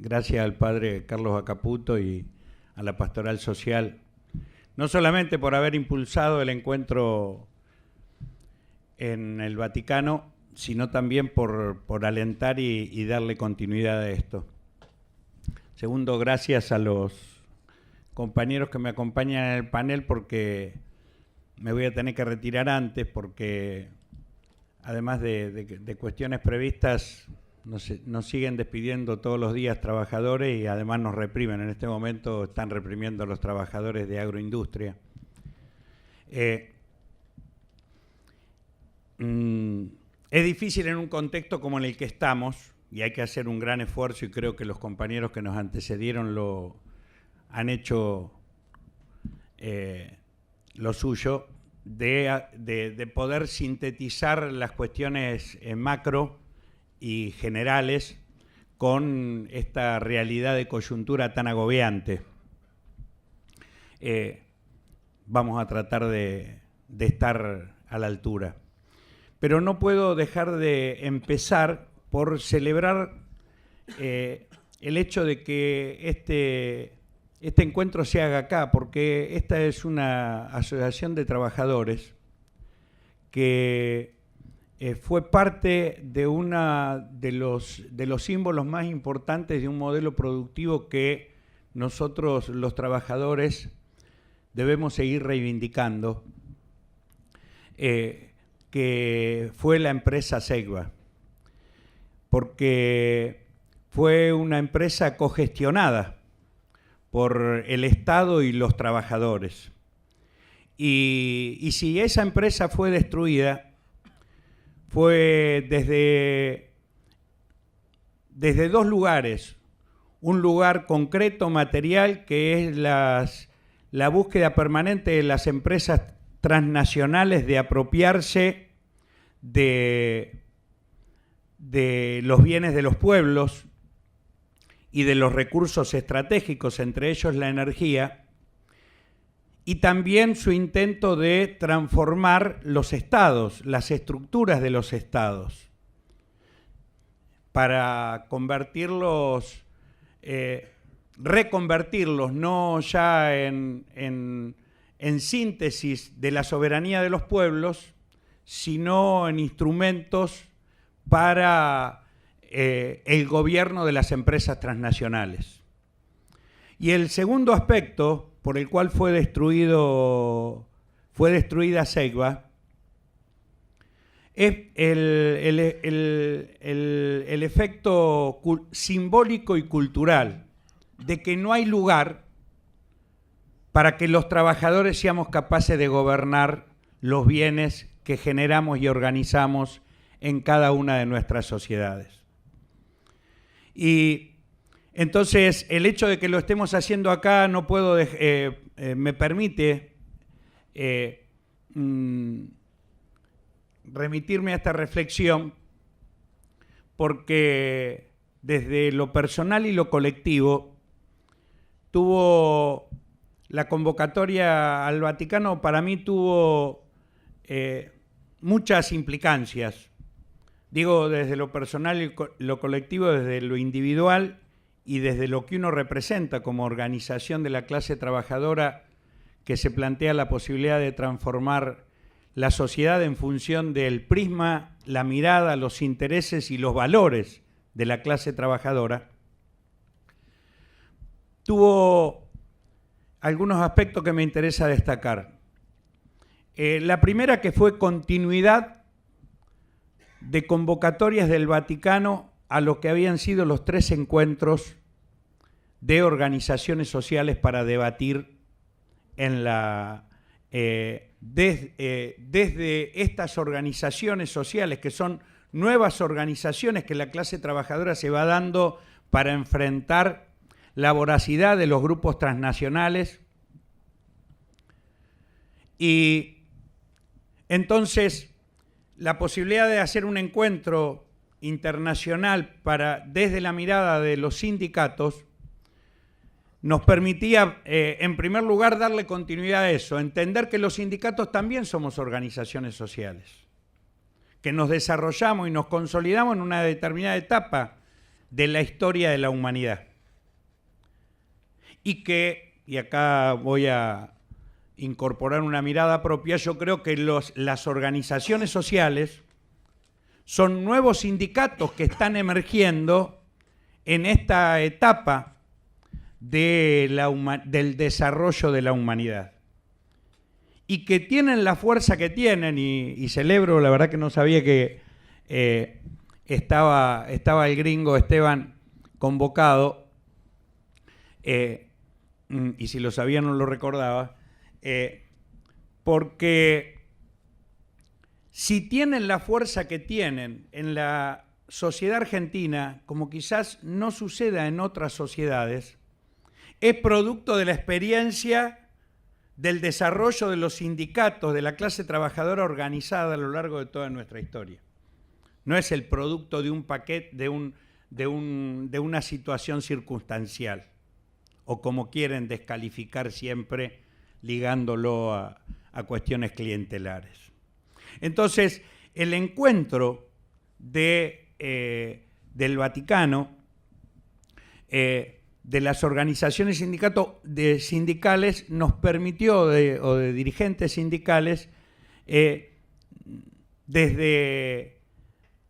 gracias al padre Carlos Acaputo y a la Pastoral Social, no solamente por haber impulsado el encuentro en el Vaticano, sino también por alentar y darle continuidad a esto. Segundo, gracias a los compañeros que me acompañan en el panel, porque me voy a tener que retirar antes, porque además de cuestiones previstas, nos siguen despidiendo todos los días trabajadores y además nos reprimen. En este momento están reprimiendo a los trabajadores de agroindustria. Es difícil en un contexto como en el que estamos, y hay que hacer un gran esfuerzo, y creo que los compañeros que nos antecedieron lo han hecho lo suyo, de poder sintetizar las cuestiones macro y generales con esta realidad de coyuntura tan agobiante. Vamos a tratar de estar a la altura. Pero no puedo dejar de empezar por celebrar el hecho de que este encuentro se haga acá, porque esta es una asociación de trabajadores que fue parte de uno de los símbolos más importantes de un modelo productivo que nosotros, los trabajadores, debemos seguir reivindicando, que fue la empresa Segva, porque fue una empresa cogestionada por el Estado y los trabajadores. Y si esa empresa fue destruida, fue desde dos lugares. Un lugar concreto, material, que es la búsqueda permanente de las empresas transnacionales de apropiarse de los bienes de los pueblos y de los recursos estratégicos, entre ellos la energía, y también su intento de transformar los estados, las estructuras de los estados, para convertirlos, reconvertirlos, no ya en síntesis de la soberanía de los pueblos, sino en instrumentos para el gobierno de las empresas transnacionales. Y el segundo aspecto por el cual fue destruida Segva es el efecto simbólico y cultural de que no hay lugar para que los trabajadores seamos capaces de gobernar los bienes que generamos y organizamos en cada una de nuestras sociedades. Y entonces, el hecho de que lo estemos haciendo acá no puedo, me permite remitirme a esta reflexión, porque desde lo personal y lo colectivo tuvo la convocatoria al Vaticano, para mí tuvo muchas implicancias. Digo, desde lo personal y lo colectivo, desde lo individual y desde lo que uno representa como organización de la clase trabajadora, que se plantea la posibilidad de transformar la sociedad en función del prisma, la mirada, los intereses y los valores de la clase trabajadora. Tuvo algunos aspectos que me interesa destacar. La primera, que fue continuidad de convocatorias del Vaticano a lo que habían sido los 3 encuentros de organizaciones sociales para debatir desde estas organizaciones sociales, que son nuevas organizaciones que la clase trabajadora se va dando para enfrentar la voracidad de los grupos transnacionales. Y entonces la posibilidad de hacer un encuentro internacional desde la mirada de los sindicatos nos permitía, en primer lugar, darle continuidad a eso, entender que los sindicatos también somos organizaciones sociales, que nos desarrollamos y nos consolidamos en una determinada etapa de la historia de la humanidad. y que, y acá voy a incorporar una mirada propia, yo creo que las organizaciones sociales son nuevos sindicatos que están emergiendo en esta etapa del desarrollo de la humanidad. Y que tienen la fuerza que tienen, y celebro, la verdad que no sabía que estaba el gringo Esteban convocado, y si lo sabía no lo recordaba, porque si tienen la fuerza que tienen en la sociedad argentina, como quizás no suceda en otras sociedades, es producto de la experiencia del desarrollo de los sindicatos, de la clase trabajadora organizada a lo largo de toda nuestra historia. No es el producto de un paquete, de una situación circunstancial, o como quieren descalificar siempre, ligándolo a cuestiones clientelares. Entonces, el encuentro del Vaticano, de las organizaciones sindicales, nos permitió, o de dirigentes sindicales, desde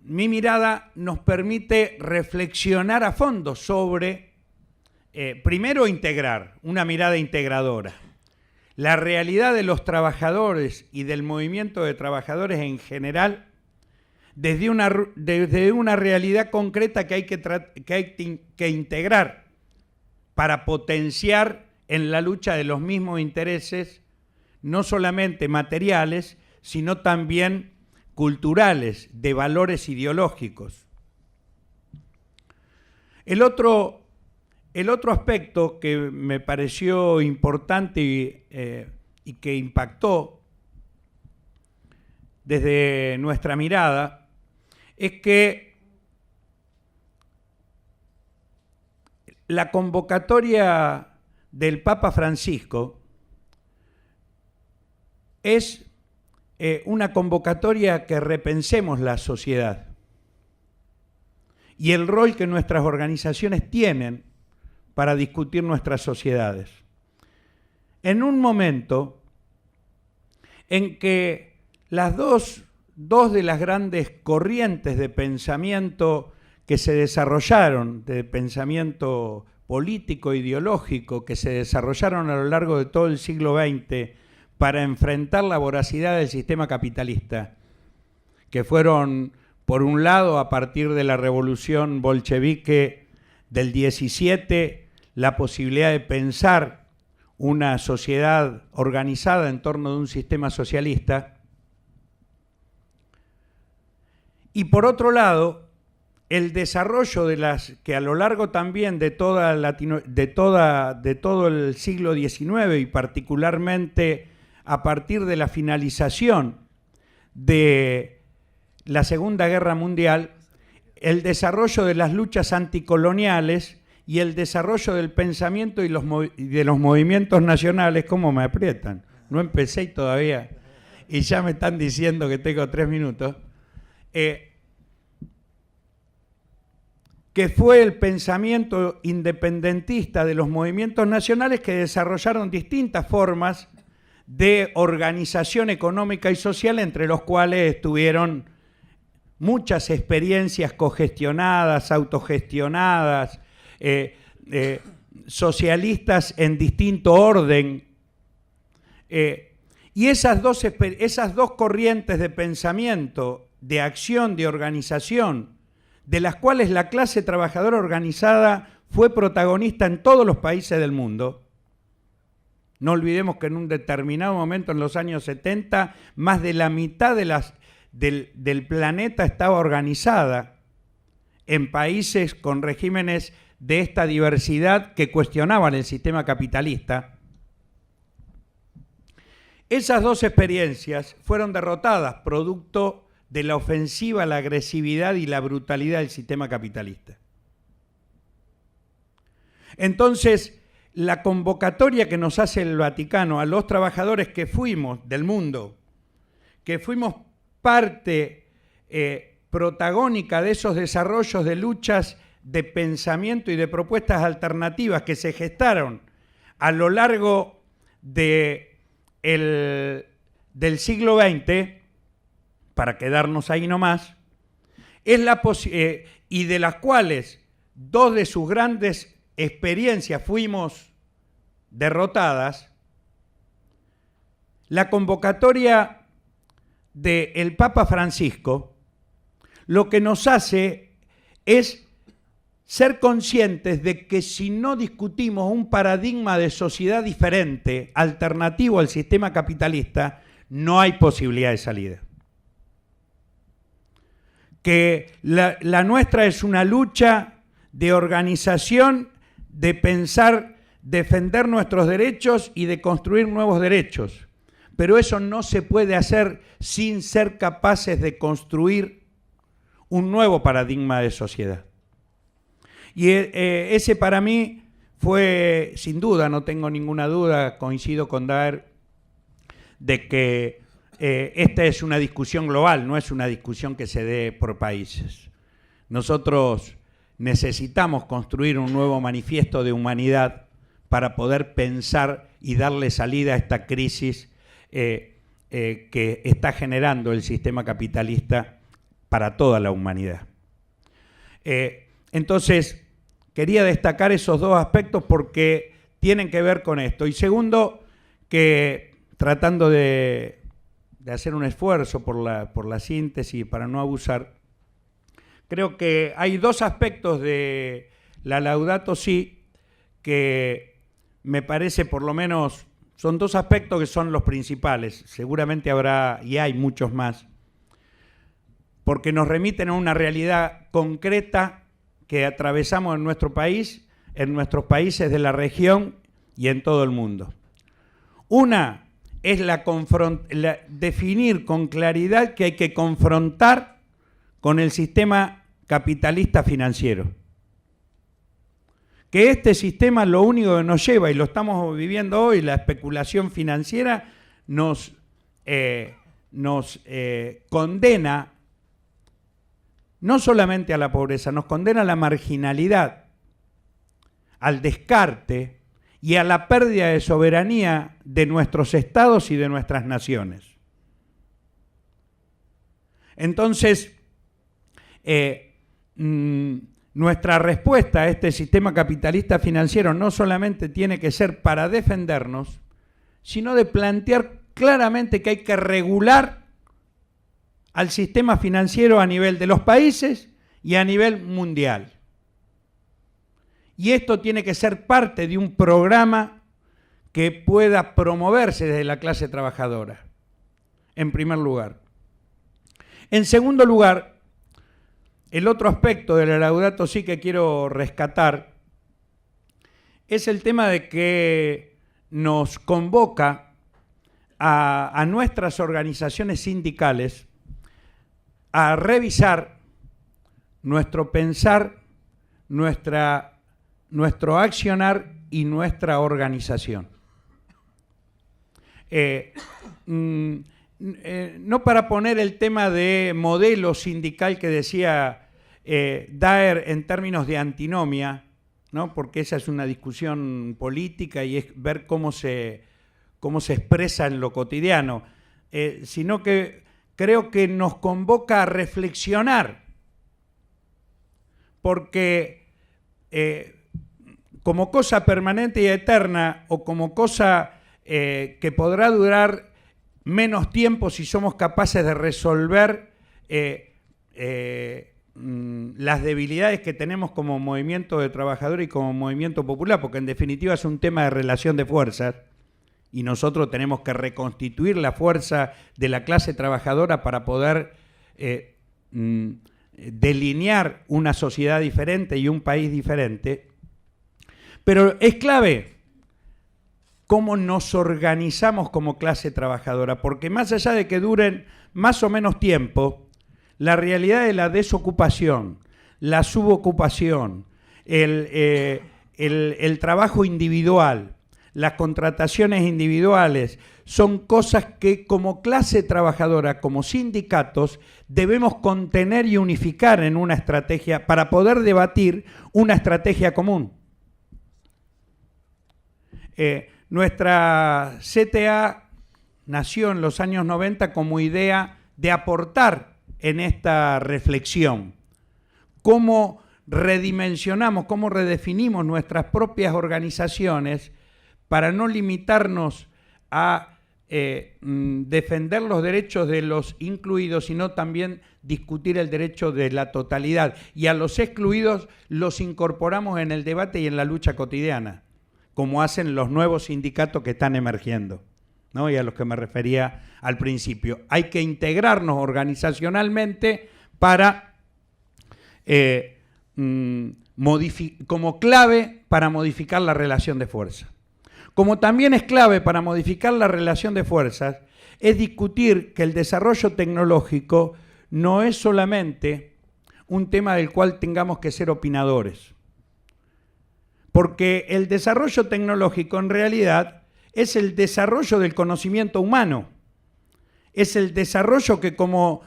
mi mirada, nos permite reflexionar a fondo sobre, primero, integrar, una mirada integradora, la realidad de los trabajadores y del movimiento de trabajadores en general, desde una realidad concreta que hay que integrar para potenciar en la lucha de los mismos intereses, no solamente materiales, sino también culturales, de valores ideológicos. El otro aspecto que me pareció importante y que impactó desde nuestra mirada es que la convocatoria del Papa Francisco es una convocatoria que repensemos la sociedad y el rol que nuestras organizaciones tienen para discutir nuestras sociedades. En un momento en que las dos de las grandes corrientes de pensamiento que se desarrollaron, de pensamiento político, ideológico, que se desarrollaron a lo largo de todo el siglo XX para enfrentar la voracidad del sistema capitalista, que fueron, por un lado, a partir de la revolución bolchevique del 17, la posibilidad de pensar una sociedad organizada en torno de un sistema socialista, y por otro lado, el desarrollo de las que a lo largo también de todo el siglo XIX y particularmente a partir de la finalización de la Segunda Guerra Mundial, el desarrollo de las luchas anticoloniales y el desarrollo del pensamiento y de los movimientos nacionales. ¿Cómo me aprietan? No empecé todavía y ya me están diciendo que tengo 3 minutos. Que fue el pensamiento independentista de los movimientos nacionales que desarrollaron distintas formas de organización económica y social, entre los cuales estuvieron muchas experiencias cogestionadas, autogestionadas, socialistas en distinto orden. Y esas dos corrientes de pensamiento, de acción, de organización, de las cuales la clase trabajadora organizada fue protagonista en todos los países del mundo. No olvidemos que en un determinado momento, en los años 70, más de la mitad del planeta estaba organizada en países con regímenes de esta diversidad que cuestionaban el sistema capitalista. Esas dos experiencias fueron derrotadas producto de la ofensiva, la agresividad y la brutalidad del sistema capitalista. Entonces, la convocatoria que nos hace el Vaticano a los trabajadores que fuimos del mundo, que fuimos parte protagónica de esos desarrollos de luchas de pensamiento y de propuestas alternativas que se gestaron a lo largo del siglo XX, para quedarnos ahí nomás, y de las cuales dos de sus grandes experiencias fuimos derrotadas, la convocatoria del Papa Francisco lo que nos hace es ser conscientes de que si no discutimos un paradigma de sociedad diferente, alternativo al sistema capitalista, no hay posibilidad de salida. Que la nuestra es una lucha de organización, de pensar, defender nuestros derechos y de construir nuevos derechos. Pero eso no se puede hacer sin ser capaces de construir un nuevo paradigma de sociedad. Y ese para mí fue, sin duda, no tengo ninguna duda, coincido con Daer, de que esta es una discusión global, no es una discusión que se dé por países. Nosotros necesitamos construir un nuevo manifiesto de humanidad para poder pensar y darle salida a esta crisis que está generando el sistema capitalista para toda la humanidad. Entonces, quería destacar esos dos aspectos porque tienen que ver con esto. Y segundo, que tratando de hacer un esfuerzo por la síntesis para no abusar, creo que hay dos aspectos de la Laudato Si que me parece, por lo menos, son dos aspectos que son los principales. Seguramente habrá y hay muchos más, porque nos remiten a una realidad concreta que atravesamos en nuestro país, en nuestros países de la región y en todo el mundo. Una es definir con claridad que hay que confrontar con el sistema capitalista financiero. Que este sistema lo único que nos lleva, y lo estamos viviendo hoy, la especulación financiera nos condena no solamente a la pobreza, nos condena a la marginalidad, al descarte y a la pérdida de soberanía de nuestros estados y de nuestras naciones. Entonces, nuestra respuesta a este sistema capitalista financiero no solamente tiene que ser para defendernos, sino de plantear claramente que hay que regular al sistema financiero a nivel de los países y a nivel mundial. Y esto tiene que ser parte de un programa que pueda promoverse desde la clase trabajadora, en primer lugar. En segundo lugar, el otro aspecto de la Laudato Si que quiero rescatar es el tema de que nos convoca a nuestras organizaciones sindicales a revisar nuestro pensar, nuestro accionar y nuestra organización. No para poner el tema de modelo sindical que decía Daer en términos de antinomia, ¿no? Porque esa es una discusión política y es ver cómo se expresa en lo cotidiano, sino que creo que nos convoca a reflexionar, porque como cosa permanente y eterna o como cosa que podrá durar menos tiempo si somos capaces de resolver las debilidades que tenemos como movimiento de trabajadores y como movimiento popular, porque en definitiva es un tema de relación de fuerzas y nosotros tenemos que reconstituir la fuerza de la clase trabajadora para poder delinear una sociedad diferente y un país diferente. Pero es clave cómo nos organizamos como clase trabajadora, porque más allá de que duren más o menos tiempo, la realidad de la desocupación, la subocupación, el trabajo individual, las contrataciones individuales, son cosas que como clase trabajadora, como sindicatos, debemos contener y unificar en una estrategia para poder debatir una estrategia común. Nuestra CTA nació en los años 90 como idea de aportar en esta reflexión. Cómo redimensionamos, cómo redefinimos nuestras propias organizaciones para no limitarnos a defender los derechos de los incluidos, sino también discutir el derecho de la totalidad. Y a los excluidos los incorporamos en el debate y en la lucha cotidiana, como hacen los nuevos sindicatos que están emergiendo, ¿no? Y a los que me refería al principio. Hay que integrarnos organizacionalmente para, como clave para modificar la relación de fuerza. Como también es clave para modificar la relación de fuerzas, es discutir que el desarrollo tecnológico no es solamente un tema del cual tengamos que ser opinadores. Porque el desarrollo tecnológico en realidad es el desarrollo del conocimiento humano. Es el desarrollo que como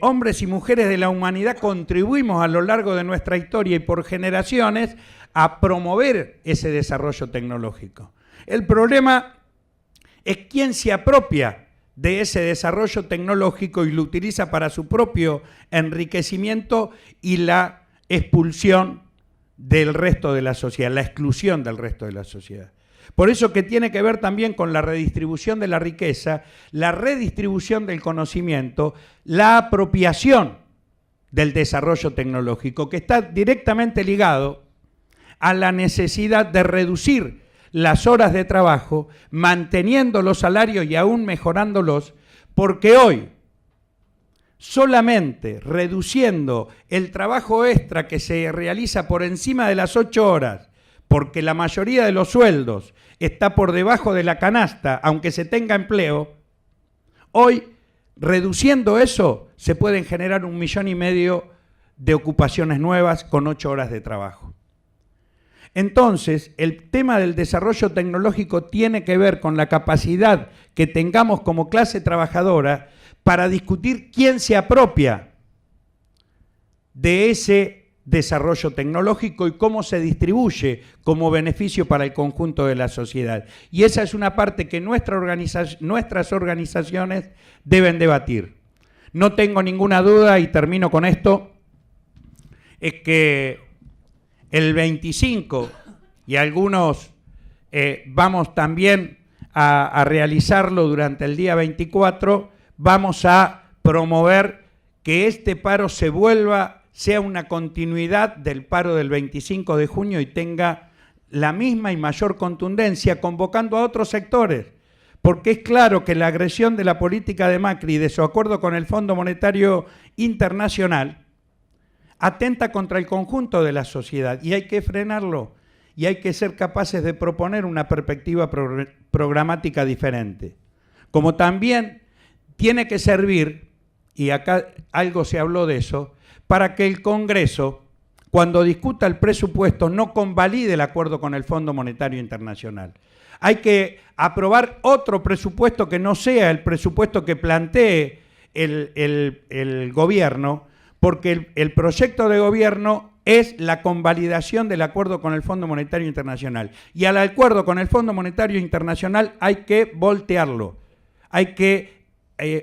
hombres y mujeres de la humanidad contribuimos a lo largo de nuestra historia y por generaciones a promover ese desarrollo tecnológico. El problema es quién se apropia de ese desarrollo tecnológico y lo utiliza para su propio enriquecimiento y la expulsión del resto de la sociedad, la exclusión del resto de la sociedad. Por eso que tiene que ver también con la redistribución de la riqueza, la redistribución del conocimiento, la apropiación del desarrollo tecnológico, que está directamente ligado a la necesidad de reducir las horas de trabajo, manteniendo los salarios y aún mejorándolos, porque hoy, solamente reduciendo el trabajo extra que se realiza por encima de las 8 horas, porque la mayoría de los sueldos está por debajo de la canasta, aunque se tenga empleo, hoy, reduciendo eso, se pueden generar 1,5 millones de ocupaciones nuevas con 8 horas de trabajo. Entonces, el tema del desarrollo tecnológico tiene que ver con la capacidad que tengamos como clase trabajadora para discutir quién se apropia de ese desarrollo tecnológico y cómo se distribuye como beneficio para el conjunto de la sociedad. Y esa es una parte que nuestras organizaciones deben debatir. No tengo ninguna duda, y termino con esto, es que el 25, y algunos vamos también a realizarlo durante el día 24, vamos a promover que este paro sea una continuidad del paro del 25 de junio y tenga la misma y mayor contundencia, convocando a otros sectores, porque es claro que la agresión de la política de Macri y de su acuerdo con el Fondo Monetario Internacional atenta contra el conjunto de la sociedad y hay que frenarlo y hay que ser capaces de proponer una perspectiva programática diferente. Como también tiene que servir, y acá algo se habló de eso, para que el Congreso, cuando discuta el presupuesto, no convalide el acuerdo con el Fondo Monetario Internacional. Hay que aprobar otro presupuesto que no sea el presupuesto que plantee el gobierno, porque el proyecto de gobierno es la convalidación del acuerdo con el Fondo Monetario Internacional. Y al acuerdo con el Fondo Monetario Internacional hay que voltearlo, hay que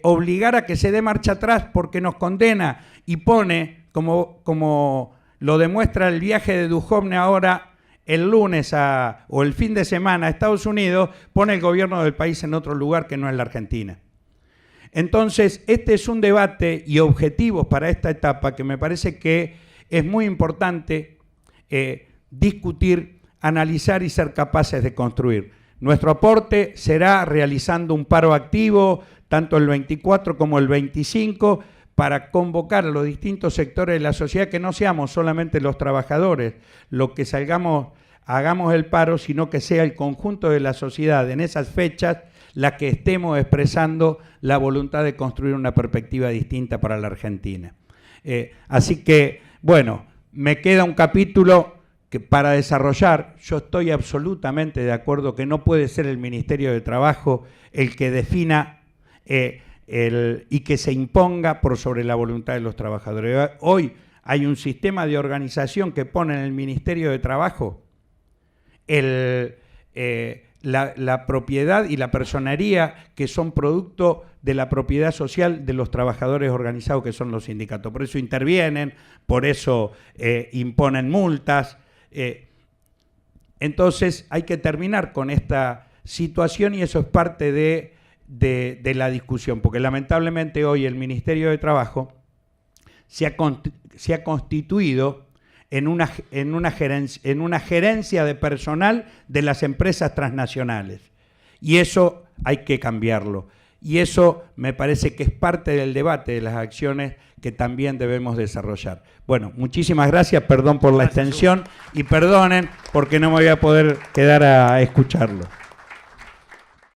obligar a que se dé marcha atrás porque nos condena y pone, como lo demuestra el viaje de Duhovne ahora, el lunes o el fin de semana a Estados Unidos, pone el gobierno del país en otro lugar que no es la Argentina. Entonces, este es un debate y objetivos para esta etapa que me parece que es muy importante discutir, analizar y ser capaces de construir. Nuestro aporte será realizando un paro activo, tanto el 24 como el 25, para convocar a los distintos sectores de la sociedad, que no seamos solamente los trabajadores los que hagamos el paro, sino que sea el conjunto de la sociedad en esas fechas la que estemos expresando la voluntad de construir una perspectiva distinta para la Argentina. Así que, bueno, me queda un capítulo que para desarrollar. Yo estoy absolutamente de acuerdo que no puede ser el Ministerio de Trabajo el que defina y que se imponga por sobre la voluntad de los trabajadores. Hoy hay un sistema de organización que pone en el Ministerio de Trabajo la propiedad y la personería que son producto de la propiedad social de los trabajadores organizados que son los sindicatos. Por eso intervienen, por eso imponen multas. Entonces hay que terminar con esta situación y eso es parte de la discusión, porque lamentablemente hoy el Ministerio de Trabajo se ha constituido en una gerencia de personal de las empresas transnacionales. Y eso hay que cambiarlo. Y eso me parece que es parte del debate de las acciones que también debemos desarrollar. Bueno, muchísimas gracias, perdón por la extensión y perdonen porque no me voy a poder quedar a escucharlo.